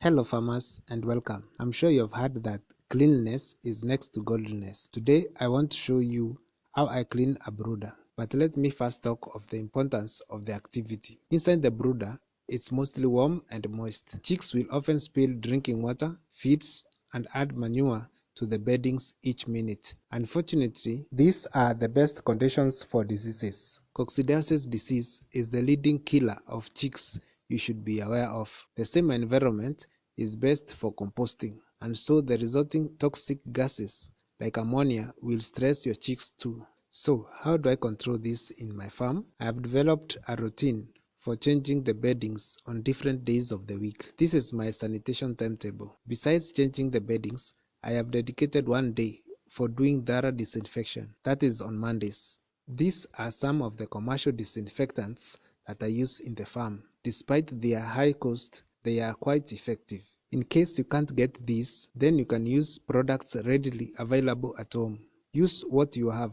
Hello farmers and welcome. I'm sure you've heard that cleanliness is next to godliness. Today I want to show you how I clean a brooder. But let me first talk of the importance of the activity. Inside the brooder, it's mostly warm and moist. Chicks will often spill drinking water, feeds, and add manure to the beddings each minute. Unfortunately, these are the best conditions for diseases. Coccidiosis disease is the leading killer of chicks you should be aware of. The same environment is best for composting, and so the resulting toxic gases like ammonia will stress your chicks too. So how do I control this in my farm? I have developed a routine for changing the beddings on different days of the week. This is my sanitation timetable. Besides changing the beddings, I have dedicated one day for doing thorough disinfection. That is on Mondays. These are some of the commercial disinfectants that I use in the farm. Despite their high cost, they are quite effective. In case you can't get these, then you can use products readily available at home. Use what you have.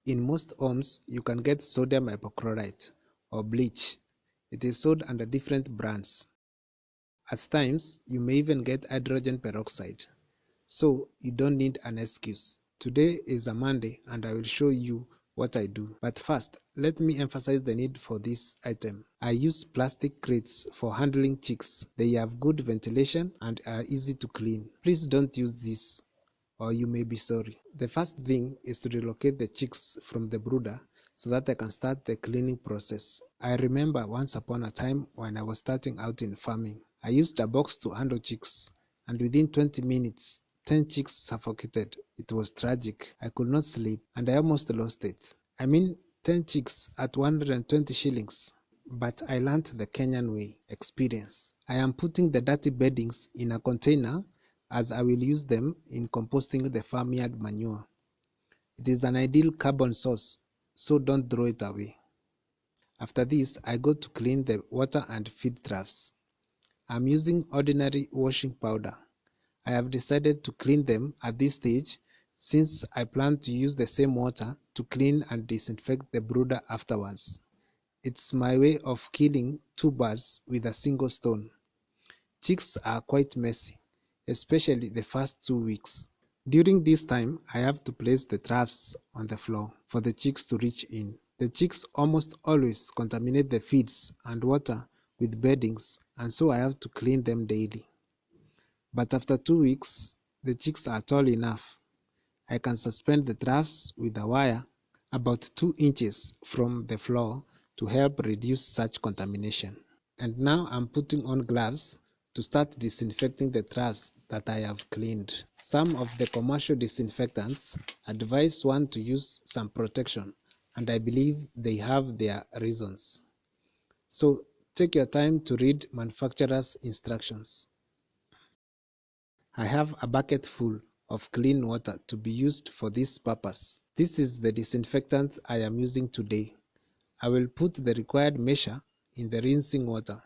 In most homes, you can get sodium hypochlorite or bleach. It is sold under different brands. At times, you may even get hydrogen peroxide. So you don't need an excuse. Today is a Monday and I will show you what I do. But first, let me emphasize the need for this item. I use plastic crates for handling chicks. They have good ventilation and are easy to clean. Please don't use this or you may be sorry. The first thing is to relocate the chicks from the brooder so that I can start the cleaning process. I remember once upon a time when I was starting out in farming. I used a box to handle chicks, and within 20 minutes, 10 chicks suffocated. It was tragic. I could not sleep and I almost lost it. 10 chicks at 120 shillings. But I learned the Kenyan way, experience. I am putting the dirty beddings in a container as I will use them in composting the farmyard manure. It is an ideal carbon source, so don't throw it away. After this, I go to clean the water and feed troughs. I'm using ordinary washing powder. I have decided to clean them at this stage since I plan to use the same water to clean and disinfect the brooder afterwards. It's my way of killing two birds with a single stone. Chicks are quite messy, especially the first 2 weeks. During this time, I have to place the troughs on the floor for the chicks to reach in. The chicks almost always contaminate the feeds and water with beddings, and so I have to clean them daily. But after 2 weeks, the chicks are tall enough. I can suspend the troughs with a wire about 2 inches from the floor to help reduce such contamination. And now I'm putting on gloves to start disinfecting the troughs that I have cleaned. Some of the commercial disinfectants advise one to use some protection, and I believe they have their reasons. So take your time to read manufacturer's instructions. I have a bucket full of clean water to be used for this purpose. This is the disinfectant I am using today. I will put the required measure in the rinsing water.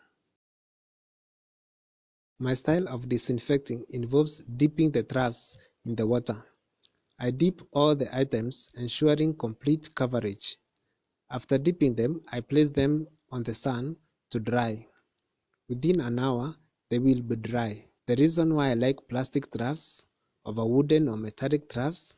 My style of disinfecting involves dipping the troughs in the water. I dip all the items, ensuring complete coverage. After dipping them, I place them on the sun to dry. Within an hour, they will be dry. The reason why I like plastic troughs over wooden or metallic troughs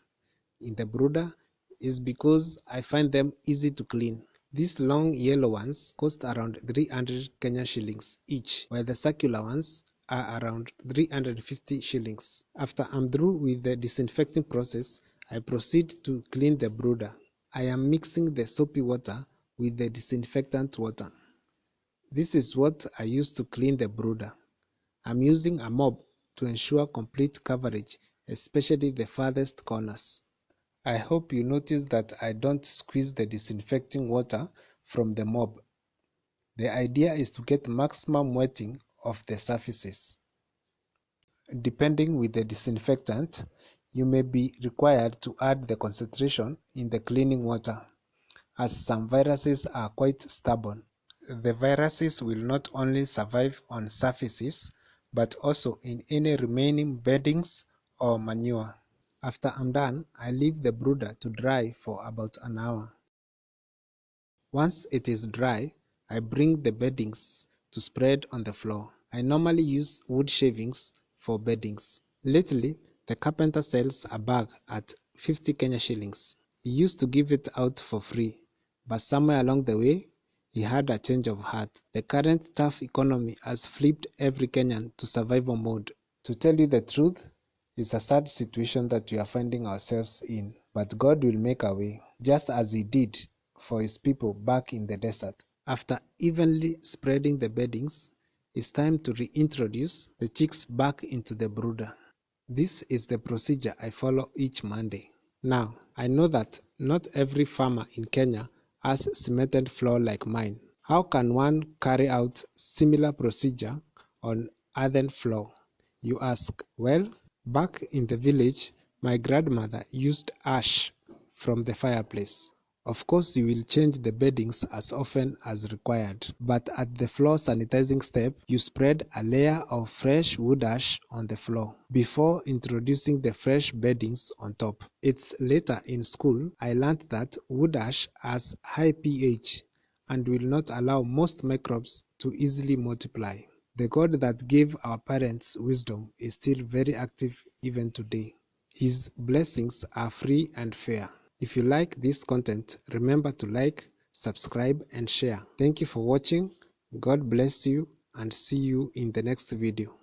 in the brooder is because I find them easy to clean. These long yellow ones cost around 300 Kenya shillings each, while the circular ones are around 350 shillings. After I'm through with the disinfecting process, I proceed to clean the brooder. I am mixing the soapy water with the disinfectant water. This is what I use to clean the brooder. I'm using a mop to ensure complete coverage, especially the farthest corners. I hope you notice that I don't squeeze the disinfecting water from the mop. The idea is to get maximum wetting of the surfaces. Depending with the disinfectant, you may be required to add the concentration in the cleaning water, as some viruses are quite stubborn. The viruses will not only survive on surfaces, but also in any remaining beddings or manure. After I'm done, I leave the brooder to dry for about an hour. Once it is dry, I bring the beddings to spread on the floor. I normally use wood shavings for beddings. Lately, the carpenter sells a bag at 50 Kenya shillings. He used to give it out for free, but somewhere along the way, he had a change of heart. The current tough economy has flipped every Kenyan to survival mode. To tell you the truth, it's a sad situation that we are finding ourselves in, but God will make a way, just as He did for His people back in the desert. After evenly spreading the beddings, it's time to reintroduce the chicks back into the brooder. This is the procedure I follow each Monday. Now, I know that not every farmer in Kenya has cemented floor like mine. How can one carry out similar procedure on earthen floor, you ask? Well, back in the village, my grandmother used ash from the fireplace. Of course, you will change the beddings as often as required, but at the floor sanitizing step, you spread a layer of fresh wood ash on the floor before introducing the fresh beddings on top. It's later in school I learned that wood ash has high pH and will not allow most microbes to easily multiply. The God that gave our parents wisdom is still very active even today. His blessings are free and fair. If you like this content, remember to like, subscribe and share. Thank you for watching. God bless you and see you in the next video.